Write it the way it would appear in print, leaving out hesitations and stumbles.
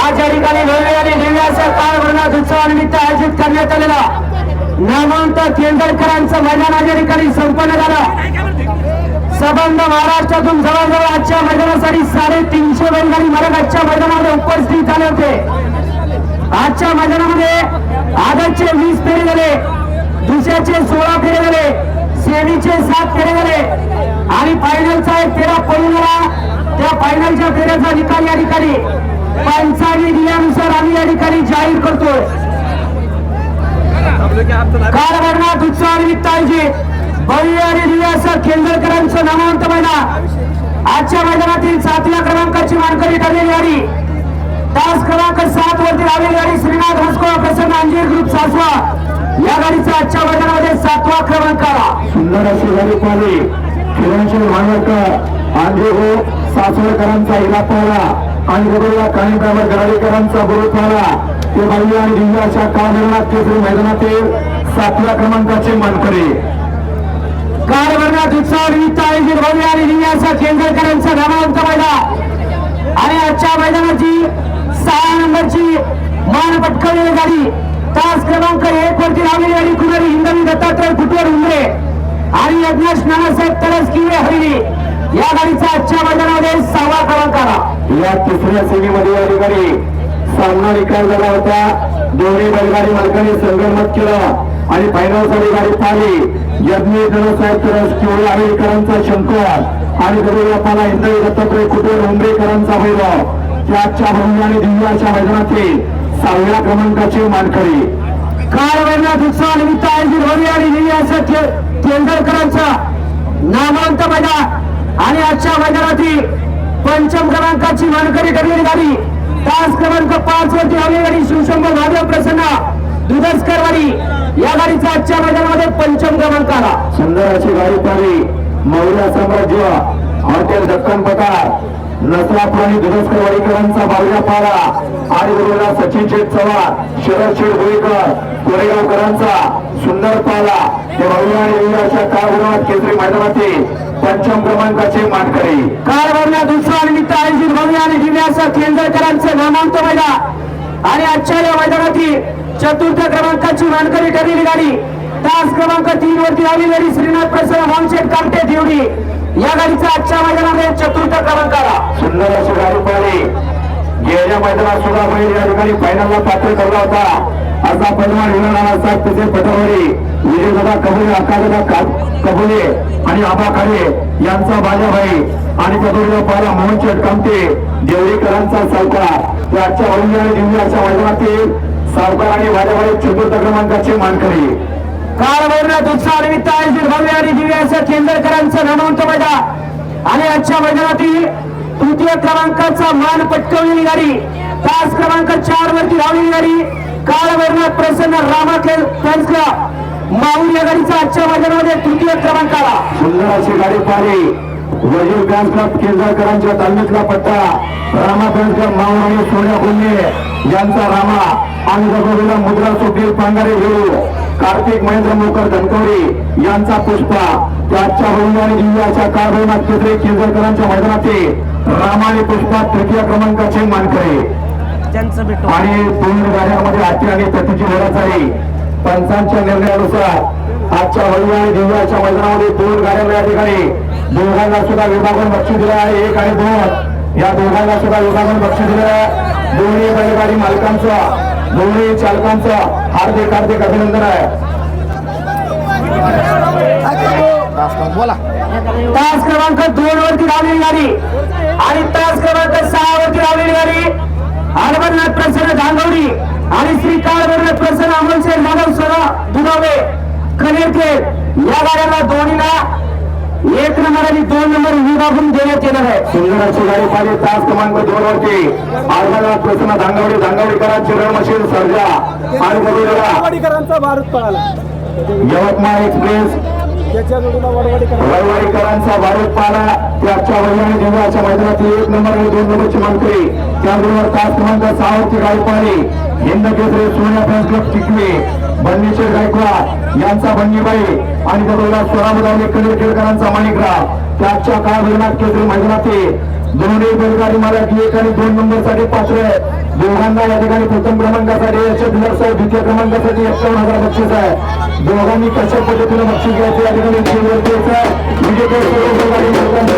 आज या ठिकाणी भव्य आणि दिव्य अशा काळभरणात उत्सवानिमित्त आयोजित करण्यात आलेला नामवंत केंद्रकरांचं मैदान आज या ठिकाणी संपन्न झालं। संबंध महाराष्ट्रातून जवळजवळ आजच्या मैदानासाठी 350 बैलगाडी मालक आजच्या मैदानामध्ये उपस्थित झाले होते। आजच्या मैदानामध्ये आदतचे 20 फेरे झाले, दुसऱ्याचे 16 फेरे झाले, सेमीचे 7 फेरे झाले आणि फायनलचा एक फेरा पळून गेला। त्या फायनलच्या फेऱ्याचा निकाल या ठिकाणी पंचांनी दिल्यानुसार आम्ही या ठिकाणी जाहीर करतोय। काळभरणात उत्सवानिमित्त आयोजित भव्य आणि दिव्य असं केंद्रकरांचं नामवंत मैदान आजच्या मैदानातील 7व्या क्रमांकाची मानकरी ठरलेली गाडी तास क्रमांक 7 वरती लावलेली गाडी श्रीनाथ हसकोळा प्रसन्न अंजीर ग्रुप सासवा या गाडीचा आजच्या मैदानामध्ये 7वा क्रमांक आला। सुंदर अशी गाडी पाहिली किरणशेर मानवरकर अंजीर सासवडकरांचा इला पाहिला आणि बरोबर काही ड्रायव्हर गराडीकरांचा बरोबर पाहिला। ते भव्य आणि दिव्य अशा काळभरणात केसरी मैदानातील 7व्या क्रमांकाचे मानकरी काळभरणात उत्सवानिमित्त आयोजित भव्य आणि दिव्य असा केंद्रकरांचा नामवंत मैदान आणि आजच्या मैदानाची 6 नंबरची मान पटकवलेली गाडी तास क्रमांक 1 वरती लावलेली गाडी कुमारी हिंदवी दत्तात्रय फुटवर उमरे आणि यज्ञेश नानासाहेब तरसकिवे हरिणी या गाडीचा आजच्या मैदानामध्ये 6वा क्रमांक आला। या तिसऱ्या सेमीमध्ये या ठिकाणी सामना निकाल झाला होता। दोन्ही बैलगाडी मालकांनी संगनमत केलं आणि फायनल साठी गाडी पाहिली यज्ञेश नानासाहेब तरसकिवे हरिणीकरांचा शंकर आणि गरुडापाला हिंदवी दत्तात्रय फुटवर उमरेकरांचा वैभव त्याच्या भव्य आणि दिव्य अशा मैदानातील 6व्या क्रमांकाचे मानकरी काळभरणात उत्सवानिमित्त आयोजित भव्य आणि दिव्य असं केंद्रकरांचा नामवंत मैदान आणि आजच्या मैदानातील 5म क्रमांकाची मानकरी ठरलेली गाडी तास क्रमांक 5 वरती लावलेली गाडी शिवशंभर महादेव प्रसन्न दुधस्करवाडी या गाडीचा आजच्या मैदानामध्ये 5म क्रमांक आला। सुंदर अशी गाडी पाहिली मौर्य साम्राज्य हॉटेल दक्कन पठार नसरापूर आणि दुधस्करवाडीकरांचा बावल्या पाला आणि बरोबर सचिन शेठ चव्हाण शरद शेठ भोईकर कोरेगावकरांचा सुंदर पाला ते भव्य आणि दिव्य अशा काळभरणात केसरी मैदानातील 5म क्रमांकाचे मानकरी काळभरणात उत्सवानिमित्त आयोजित भव्य आणि दिव्य असं केंद्रकरांचं नामवंत मैदान आणि आजच्या या मैदानातील 4थ्या क्रमांकाची मानकरी ठरलेली गाडी तास क्रमांक 3 वरती लावलेली गाडी श्रीनाथ प्रसन्न वामशेठ कामटे देवडी या गाडीचा आजच्या मैदानामध्ये 4था क्रमांक आला। सुंदर अशी गाडी पाहिली गेल्या मैदानात सुद्धा बैल या ठिकाणी फायनलला पात्र ठरला होता। असा पैलवान नानासाहेब तसेच पटवडी विजयदादा कबुले अक्कादादा कबुले आणि आबा खाडे यांचा बाजाभाई आणि पटवडीला पाहिला मोहनशेठ कामटे देवडीकरांचा सावकार या आजच्या भव्य आणि दिव्य अशा मैदानातील सावकार आणि बाजाभाई 4थ्या क्रमांकाचे मानकरी काळभरणात उत्सवानिमित्त आयोजित भव्य आणि दिव्य असं केंद्रकरांचं नामवंत मैदान आणि आजच्या मैदानातील 3य क्रमांकाचा मान पटकवलेली गाडी तास क्रमांक 4 वरती लावलेली गाडी काळभरणात प्रसन्न रामाखेल फॅन्सला माऊल या गाडीचा आजच्या मैदानामध्ये 3य क्रमांक आला। सुंदर अशी गाडी पाहिली वजीर फॅन्स क्लब केंद्रकरांच्या तालमीतला पट्टा रामा फॅन्स क्लब माऊल आणि सोन्या गुन्हे यांचा रामा आणि जगोरीला मुद्रा सुधीर पांगारे घेऊ कार्तिक महेंद्र मोकर धनकवडी यांचा पुष्पा त्याच्या भव्य आणि दिव्य अशा काळभरणात केसरी केंद्रकरांच्या मैदानातील रामा आणि पुष्पा 3य क्रमांकाचे मानकरी आणि 2 गाड्यांमध्ये हाती आणि प्रतिची लढत झाली। पंचांच्या निर्णयानुसार आजच्या भव्य आणि दिव्य अशा मैदानामध्ये 2 गाड्यांना या ठिकाणी दोघांना सुद्धा विभागून बक्षीस दिले आहे। 1 आणि 2 या दोघांना सुद्धा विभागून बक्षीस दिले आहे। दोन्ही बैलगाडी मालकांचं दोन्ही चालकांचं हार्दिक हार्दिक अभिनंदन आहे। तास क्रमांक 2 वरती लावलेली गाडी आणि तास क्रमांक 6 वरती लावलेली गाडी हरभरनाथ प्रसन्न धांगवडी आणि श्री काळभरनाथ प्रसन्न अमोलशेठ माधव सोना दुधावे खनेरखेड या गाड्यांना दोन्हीला 1 नंबर आणि 2 नंबर विभागून देण्यात येणार आहे। सुंदर अशी गाडी पाहिली तास क्रमांक 2 वरती हरभरनाथ प्रसन्न धांगवडीकरांची रण मशीन सर्जा आणि वडवडीकरांचा भारत पळाला यवतमाळ एक्सप्रेस वडवडीकरांचा भारत पाला त्याच्या भव्य आणि दिव्य अशा मैदानातील 1 नंबर आणि 2 नंबरची मानकरी त्याबरोबर तास क्रमांक 6 वरती गाडी पाहिली हिंद केसरी सोन्या फॅन्स क्लब चिखली बन्नीशेठ गायकवाड यांचा बन्नीबाई आणि बरोबर स्वरामदावले कनेरखेडकरांचा माणिकराव त्याच्या काळभरणात केसरी मैदानातील दोन्ही बैलगाडी मला 1 आणि 2 नंबरसाठी पात्र आहे. दोघांना या ठिकाणी प्रथम क्रमांकासाठी 1,00,000 आहे, द्वितीय क्रमांकासाठी 51,000 बक्षीस आहे. दोघांनी कशा पद्धतीने बक्षीस घ्यायचे या ठिकाणी विजेते सर्व बैलगाडी